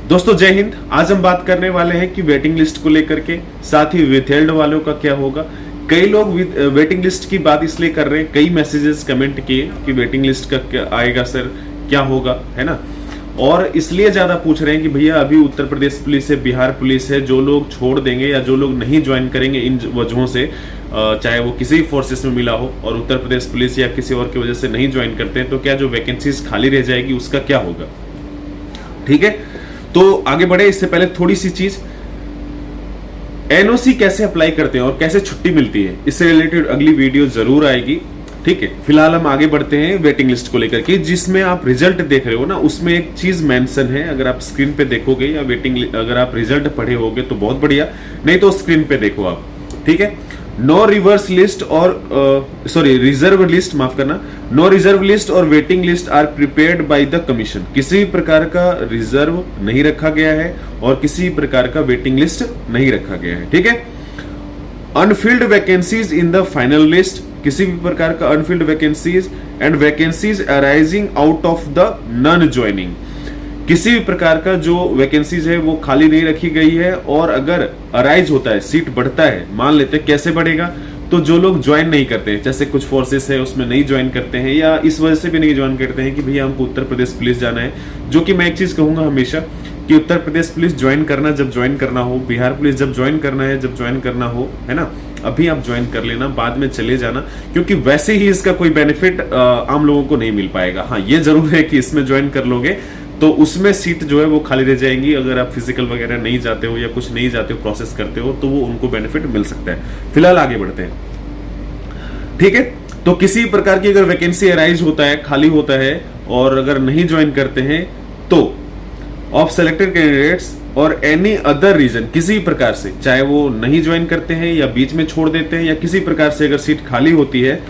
दोस्तों जय हिंद। आज हम बात करने वाले हैं कि वेटिंग लिस्ट को लेकर के, साथ ही विथहेल्ड वालों का क्या होगा। कई लोग वेटिंग लिस्ट की बात इसलिए कर रहे हैं, कई मैसेजेस कमेंट किए कि वेटिंग लिस्ट का क्या आएगा सर, क्या होगा, है ना। और इसलिए ज्यादा पूछ रहे हैं कि भैया अभी उत्तर प्रदेश पुलिस है, बिहार पुलिस है, जो लोग छोड़ देंगे या जो लोग नहीं ज्वाइन करेंगे इन वजहों से, चाहे वो किसी फोर्सेस में मिला हो और उत्तर प्रदेश पुलिस या किसी और की वजह से नहीं ज्वाइन करते हैं, तो क्या जो वैकेंसीज खाली रह जाएगी उसका क्या होगा। ठीक है, तो आगे बढ़े इससे पहले थोड़ी सी चीज, एनओसी कैसे अप्लाई करते हैं और कैसे छुट्टी मिलती है, इससे रिलेटेड अगली वीडियो जरूर आएगी। ठीक है, फिलहाल हम आगे बढ़ते हैं वेटिंग लिस्ट को लेकर के। जिसमें आप रिजल्ट देख रहे हो ना, उसमें एक चीज मेंशन है, अगर आप स्क्रीन पे देखोगे या अगर आप रिजल्ट पढ़े होगे तो बहुत बढ़िया, नहीं तो स्क्रीन पे देखो आप। ठीक है, नो रिवर्स लिस्ट और रिजर्व लिस्ट, माफ करना, नो रिजर्व लिस्ट और waiting list are prepared by the commission. किसी भी प्रकार का रिजर्व नहीं रखा गया है और किसी प्रकार का वेटिंग लिस्ट नहीं रखा गया है। ठीक है, Anfield vacancies in the final list, किसी भी प्रकार का Anfield vacancies and vacancies arising out of the non joining, किसी भी प्रकार का जो वैकेंसीज है वो खाली नहीं रखी गई है, और अगर अराइज होता है, सीट बढ़ता है, मान लेते हैं कैसे बढ़ेगा, तो जो लोग ज्वाइन नहीं करते हैं, जैसे कुछ फोर्सेस है उसमें नहीं ज्वाइन करते हैं या इस वजह से भी नहीं ज्वाइन करते हैं कि भैया हमको उत्तर प्रदेश पुलिस जाना है, जो कि मैं एक चीज कहूंगा हमेशा कि उत्तर प्रदेश पुलिस ज्वाइन करना जब ज्वाइन करना हो, बिहार पुलिस जब ज्वाइन करना है जब ज्वाइन करना हो, है ना, अभी आप ज्वाइन कर लेना, बाद में चले जाना, क्योंकि वैसे ही इसका कोई बेनिफिट आम लोगों को नहीं मिल पाएगा। हाँ, ये जरूर है कि इसमें ज्वाइन कर लोगे तो उसमें सीट जो है वो खाली रह जाएंगी। अगर आप फिजिकल वगैरह नहीं जाते हो या कुछ नहीं जाते हो, प्रोसेस करते हो, तो वो उनको बेनिफिट मिल सकता है। फिलहाल आगे बढ़ते हैं। ठीक है, तो किसी प्रकार की अगर वैकेंसी अराइज होता है, खाली होता है, और अगर नहीं ज्वाइन करते हैं, तो ऑफ सेलेक्टेड कैंडिडेट्स और एनी अदर रीजन, किसी प्रकार से, चाहे वो नहीं ज्वाइन करते हैं या बीच में छोड़ देते हैं या किसी प्रकार से अगर सीट खाली होती है,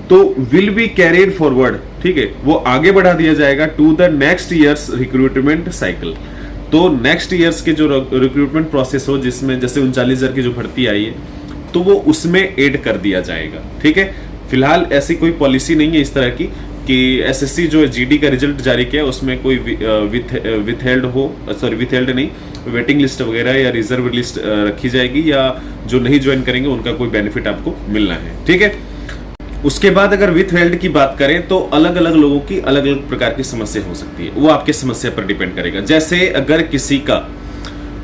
तो विल बी कैरिड फॉरवर्ड। ठीक है, वो आगे बढ़ा दिया जाएगा to the next year's recruitment cycle. तो नेक्स्ट ईयर्स के जो रिक्रूटमेंट प्रोसेस हो, जिसमें जैसे 39,000 की जो भर्ती आई है, तो वो उसमें ऐड कर दिया जाएगा। ठीक है, फिलहाल ऐसी कोई पॉलिसी नहीं है इस तरह की कि एसएससी जो जीडी का रिजल्ट जारी किया उसमें कोई विथहेल्ड नहीं, वेटिंग लिस्ट वगैरह या रिजर्व लिस्ट रखी जाएगी, या जो नहीं ज्वाइन करेंगे उनका कोई बेनिफिट आपको मिलना है। ठीक है, उसके बाद अगर विथहेल्ड की बात करें तो अलग अलग लोगों की अलग अलग प्रकार की समस्या हो सकती है, वो आपके समस्या पर डिपेंड करेगा। जैसे अगर किसी का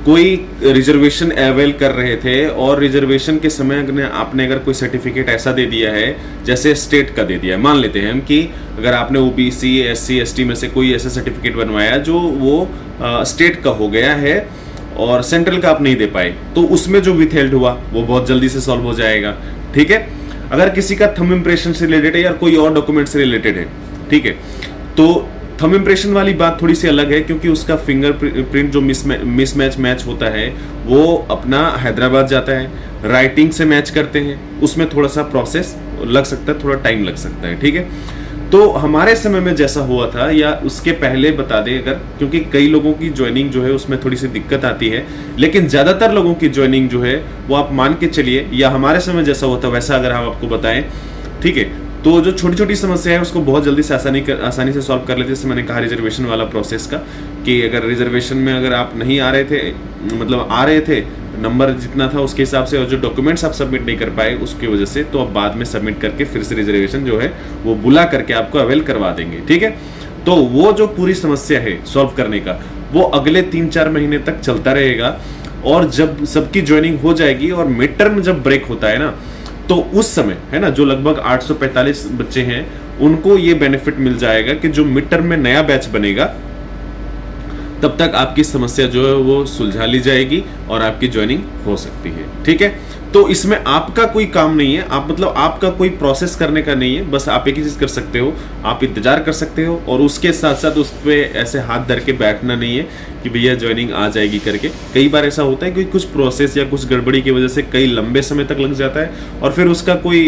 कोई रिजर्वेशन अवेल कर रहे थे और रिजर्वेशन के समय आपने अगर कोई सर्टिफिकेट ऐसा दे दिया है, जैसे स्टेट का दे दिया है, मान लेते हैं हम कि अगर आपने ओबीसी एससी एसटी में से कोई ऐसा सर्टिफिकेट बनवाया जो वो स्टेट का हो गया है और सेंट्रल का आप नहीं दे पाए, तो उसमें जो विथहेल्ड हुआ वो बहुत जल्दी से सॉल्व हो जाएगा। ठीक है, अगर किसी का थंब इंप्रेशन से रिलेटेड है या कोई और डॉक्यूमेंट से रिलेटेड है, ठीक है, तो थंब इंप्रेशन वाली बात थोड़ी सी अलग है, क्योंकि उसका फिंगरप्रिंट जो मिसमैच मैच होता है वो अपना हैदराबाद जाता है, राइटिंग से मैच करते हैं, उसमें थोड़ा सा प्रोसेस लग सकता है, थोड़ा टाइम लग सकता है। ठीक है, तो हमारे समय में जैसा हुआ था या उसके पहले बता दें अगर, क्योंकि कई लोगों की ज्वाइनिंग जो है उसमें थोड़ी सी दिक्कत आती है, लेकिन ज्यादातर लोगों की ज्वाइनिंग जो है वो आप मान के चलिए, या हमारे समय जैसा होता वैसा अगर हम आपको बताएं, ठीक है, तो जो छोटी छोटी समस्या है उसको बहुत जल्दी से आसानी से सॉल्व कर लेते हैं। जैसे मैंने कहा रिजर्वेशन वाला प्रोसेस का, कि अगर रिजर्वेशन में अगर आप नहीं आ रहे थे, मतलब आ रहे थे, नंबर जितना था उसके हिसाब से, और जो डॉक्यूमेंट्स आप सबमिट नहीं कर पाए उसकी वजह से, तो आप बाद में सबमिट करके फिर से रिजर्वेशन जो है वो बुला करके आपको अवेल करवा देंगे। ठीक है, तो वो जो पूरी समस्या है सॉल्व करने का, वो अगले 3-4 महीने तक चलता रहेगा, और जब सबकी ज्वाइनिंग हो जाएगी और मिड टर्म जब ब्रेक होता है ना, तो उस समय, है ना, जो लगभग 845 बच्चे हैं उनको ये बेनिफिट मिल जाएगा कि जो मिड टर्म में नया बैच बनेगा तब तक आपकी समस्या जो है वो सुलझा ली जाएगी और आपकी ज्वाइनिंग हो सकती है। ठीक है, तो इसमें आपका कोई काम नहीं है, आपका कोई प्रोसेस करने का नहीं है, बस आप एक ही चीज कर सकते हो, आप इंतजार कर सकते हो, और उसके साथ साथ उस पर ऐसे हाथ धर के बैठना नहीं है कि भैया ज्वाइनिंग आ जाएगी करके। कई बार ऐसा होता है कि कुछ प्रोसेस या कुछ गड़बड़ी की वजह से कई लंबे समय तक लग जाता है, और फिर उसका कोई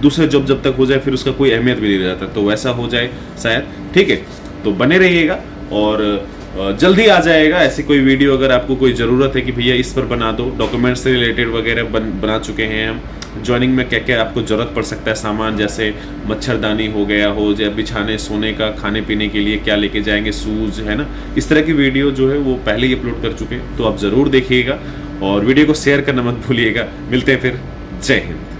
दूसरे जॉब जब तक हो जाए फिर उसका कोई अहमियत भी नहीं रह जाता, तो वैसा हो जाए शायद। ठीक है, तो बने रहिएगा, और जल्दी आ जाएगा ऐसी कोई वीडियो। अगर आपको कोई ज़रूरत है कि भैया इस पर बना दो, डॉक्यूमेंट्स से रिलेटेड वगैरह बना चुके हैं हम। ज्वाइनिंग में क्या क्या आपको ज़रूरत पड़ सकता है सामान, जैसे मच्छरदानी हो गया हो, या बिछाने सोने का, खाने पीने के लिए क्या लेके जाएंगे, शूज़, है ना, इस तरह की वीडियो जो है वो पहले ही अपलोड कर चुके हैं, तो आप ज़रूर देखिएगा और वीडियो को शेयर करना मत भूलिएगा। मिलते हैं फिर, जय हिंद।